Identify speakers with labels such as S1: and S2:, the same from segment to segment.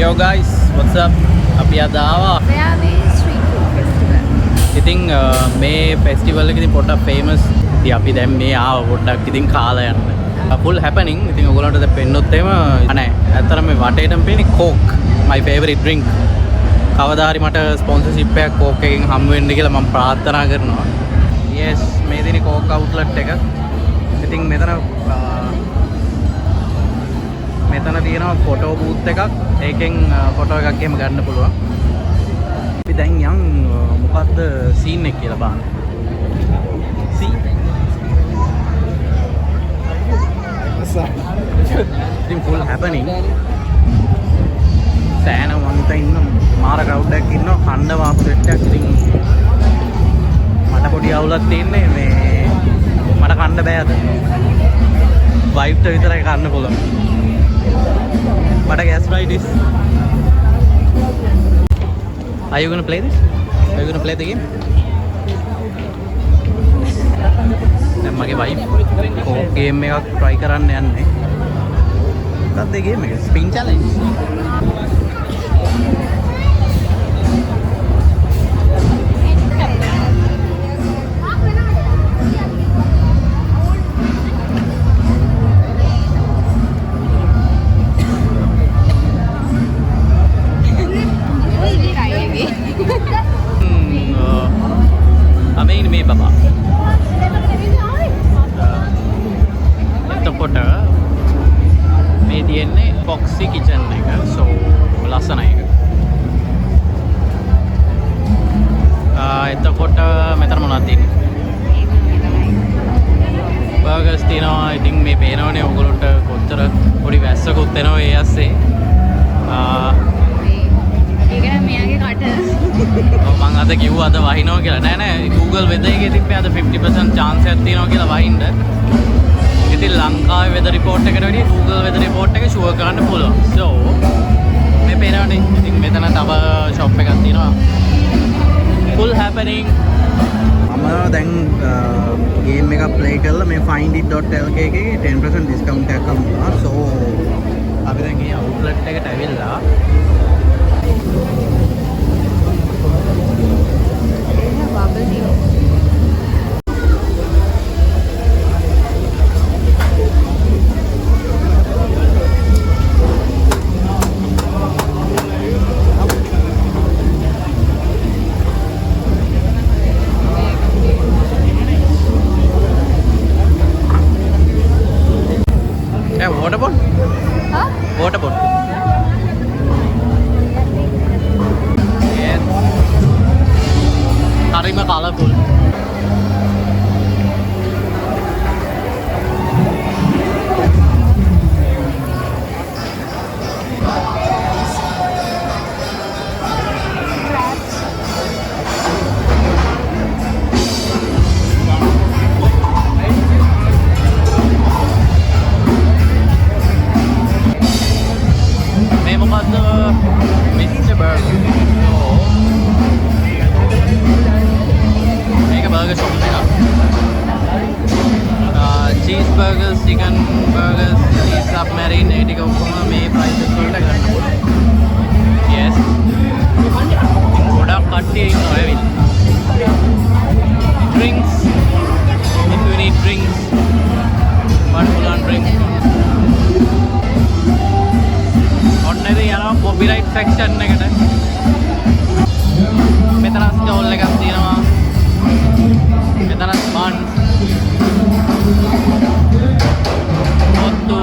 S1: Yo guys, what's up? අපි අද ආවා
S2: Fairway Street Food Festival.
S1: ඉතින් මේ ෆෙස්ටිවල් එකේදී පොඩ්ඩක් ෆේමස්. ඉතින් අපි දැන් මේ ආව පොඩ්ඩක් ඉතින් කාලා යන්න. full happening. ඉතින් ඔයගොල්ලන්ට දැන් පෙන්නොත් එහෙම නෑ. ඇත්තටම මේ වටේටම පේන්නේ Coke. My favorite drink. කවදා හරි මට ස්පොන්සර්ෂිප් එකක් Coke එකෙන් හම්බ වෙන්න කියලා මම ප්‍රාර්ථනා කරනවා. Yes, මේ දිනේ Coke outlet එක. ඉතින් මෙතන තියෙනවා ෆොටෝ බූත් එකක්. ඒකෙන් ෆොටෝ එකක් එහෙම ගන්න පුළුවන්. අපි දැන් යන් මොකද්ද සීන් එක කියලා බලන්න. සීන් ඉතින් full happening. සෑන වන්ත ඉන්න මාර crowd එකක් ඉන්නවා. කන්න වාපු සෙට් එකක්. ඉතින් මට පොඩි අවුලක් තියෙන්නේ මේ මට කන්න බෑ අද. වයිෆ්ට විතරයි කන්න පුළුවන්. But I guess right is. Are you gonna play this? Are you gonna play the game? දැන් මගේ වයිෆ් කෝක් ගේම් එකක් try කරන්න යන්නේ. මොකක්ද ඒ ගේම් එක? Spin challenge. මේ බබා එතකොට මේ තියෙන්නේ බොක්සි කිචන් එක සෝ ලස්සනයි එක එතකොට මෙතන මොනවද තියෙන්නේ බර්ගර්ස් තියෙනවා ඉතින් මේ පේනවනේ ඔයගොල්ලන්ට කොච්චර පොඩි වැස්සකුත් එනවා ඒ ඇස්සේ
S2: ඒක නම් මෙයාගේ කට
S1: මං අද කිව්වා අද වහිනවා කියලා. නෑ නෑ Google weather එකේ තිබ්බේ අද 50% chance එකක් තියෙනවා කියලා වහින්න. ඉතින් ලංකාවේ weather report එකට වැඩිය Google weather report එක ෂුවර් කරන්න පුළුවන්. So මේ පේනවනේ. ඉතින් මෙතන තව shop එකක් තියෙනවා. Full happening. මම දැන් game එකක් play කරලා මේ findit.lk එකේ 10% discount එකක් හම්බුණා. So අපි දැන් මේ outlet එකට ඇවිල්ලා
S2: bubble tea. Water bottle? Huh?
S1: Water bottle. හරිම කලර්ෆුල්. මේ මොකද්ද මිස්ටර් බර්ගර්. burger shop එක. cheeseburgers, chicken burgers, cheese submarine ඒ ටික ඔක්කොම මේ prices වලට ගන්න පුළුවන්. Yes. ගොඩක් කට්ටිය ඉන්නවා ඇවිල්ලා. Drinks. If you need drinks. What පුළුවන් drinks. ඔන්න ඉතින් යනවා copyright section එකට. මෙතන ස්ටෝල් එකක් තියෙනවා. මෙතන බන් කොත්තු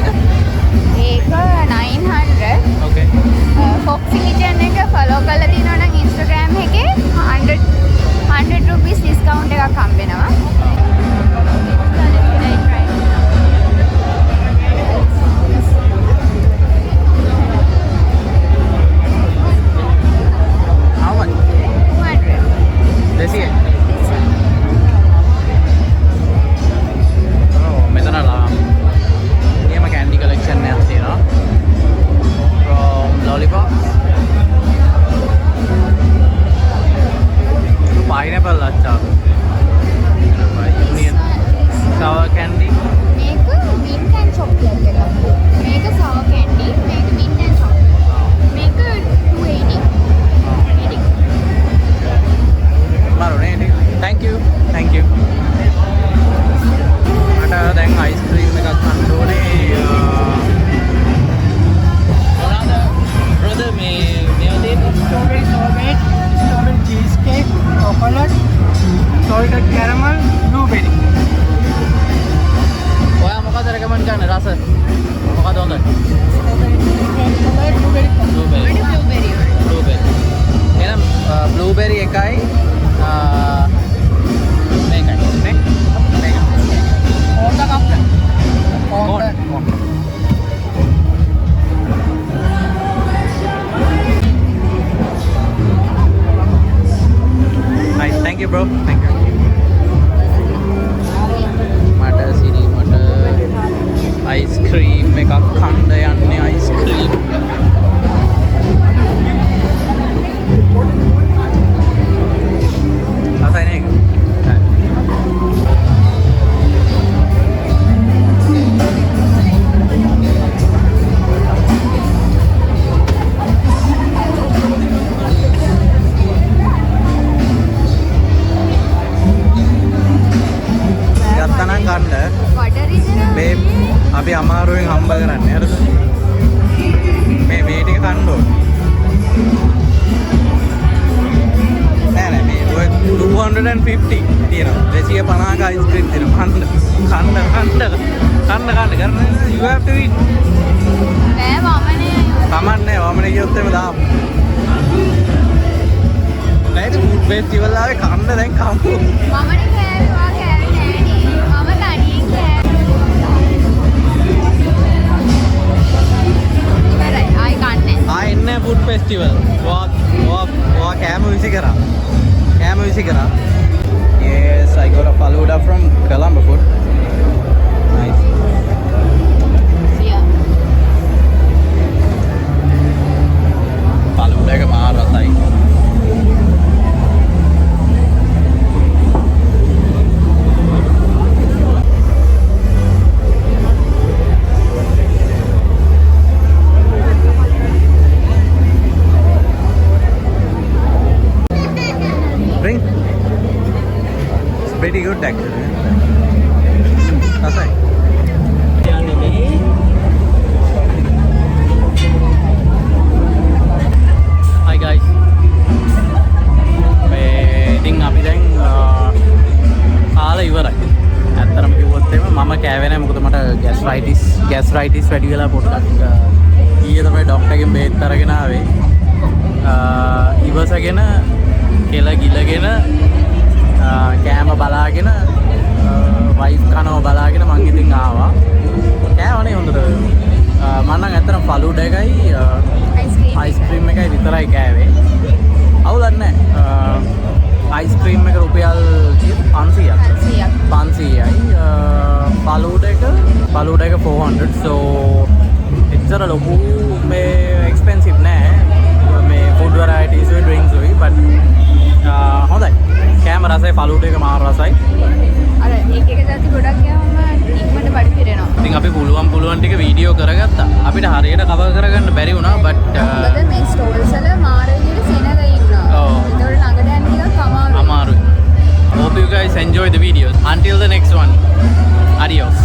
S1: එක?
S2: ඒක 900.
S1: Okay.
S2: Foxy Kitchen එක follow කරලා තියෙනවා නම් Instagram එකේ 100 rupees discount එකක් හම්බ වෙනවා.
S1: How much?
S2: 200.
S1: දෙසිය. මෙතන නියම කැන්ඩි කලෙක්ෂන් එකක් තියෙනවා. From lollipop. Pineapple achar. Union. Sour candy.
S2: මේක mint and chocolate එකක්. මේක sour candy, මේක mint and chocolate. මේක 280.
S1: Maroon. Thank you. Thank you. මට දැන් අයිස්ක්‍රීම් එකක් ගන්න ඕනේ. brother මේවා තියෙන්නේ
S3: Strawberry sorbet, strawberry cheesecake, coconut, salted caramel, blueberry.
S1: ඔයා මොකද රෙකමන්ඩ් කරන්නේ රස? මොකද හොඳ?
S3: Blueberry.
S1: බ්ලූබෙරි.
S2: blueberry.
S1: බ්ලූබෙරි. එහෙනම් බ්ලූබෙරි එකයි මේකයි නේ? මේක.
S3: Honda Captain. Honda.
S1: Nice. Thank you, bro. Thank you. මට සිරි මට අයිස්ක්‍රීම් එකක් කන්න යන්නේ අයිස්ක්‍රීම්. අසයිනේ එක. ගත්තනම් ගන්න මේ අපි අමාරුවෙන් හම්බ කරන්නේ හරිද? මේ ටික කන්න ඕනේ. නෑ මේ ඔය 250 තියෙනවා. 250ක අයිස්ක්‍රීම් තියෙනවා. කන්න කරන්නේ you have to eat.
S2: නෑ වමනේ.
S1: කමන්නේ වමනේ කියොත් එම දාමු. නේද ෆුඩ් ෆෙස්ටිවල් ආවේ කන්න දැන් කමු.
S2: වමනේ කෑවේ වා කෑවේ නෑනේ. මම තනියෙන් කෑවේ. ඉවරයි. ආයි කන්නේ.
S1: ආ එන්නේ ෆුඩ් ෆෙස්ටිවල්. වා කෑම විසි කරා. Yes, I got a faluda from Colombo food. Nice.
S2: Yeah.
S1: Faluda එක මාර රසයි. Drink. It's pretty good actually. Rasai. Hi guys. ඉතින් අපි දැන් කාලා ඉවරයි. ඇත්තටම කිව්වොත් එහෙම මම කෑවේ නැහැ මොකද මට ගෑස්ට්‍රයිටිස් වැඩි වෙලා පොඩ්ඩක් ඊයේ තමයි ડોක්ටර්ගෙන් බේත් අරගෙන ආවේ. ඉවසගෙන කෙල ගිලගෙන කෑම බලාගෙන වයිෆ් කනවා බලාගෙන මං ඉතින් ආවා. කෑවනේ හොඳට. මම නම් ඇත්තටම ෆලුඩා එකයි අයිස්ක්‍රීම් එකයි විතරයි කෑවේ. අවුලක් නැහැ. අයිස්ක්‍රීම් එක රුපියල් 500ක්. 500යි. ෆලුඩා එක 400. so එච්චර ලොකු මේ එක්ස්පෙන්සිව් නෑ. මේ ෆුඩ් වැරයිටිස් උයි ඩ්‍රින්ක්ස් උයි but හොඳයි. කෑම රසයි ෆලුඩා එක මාර රසයි.
S2: අර එක જાති ගොඩක් ගියාම ඉක්මනට බඩ පිරෙනවා.
S1: ඉතින් අපි පුළුවන් ටික වීඩියෝ කරගත්තා. අපිට හරියට කවර් කරගන්න බැරි වුණා but
S2: මොකද මේ ස්ටෝල්ස් වල මාර විදිහට සෙනග ඉන්නවා.
S1: ඔව්.
S2: ඒතකොට ළඟට යන්න ටිකක් අමාරුයි.
S1: Hope you guys enjoy the videos. Until the next one. Adios.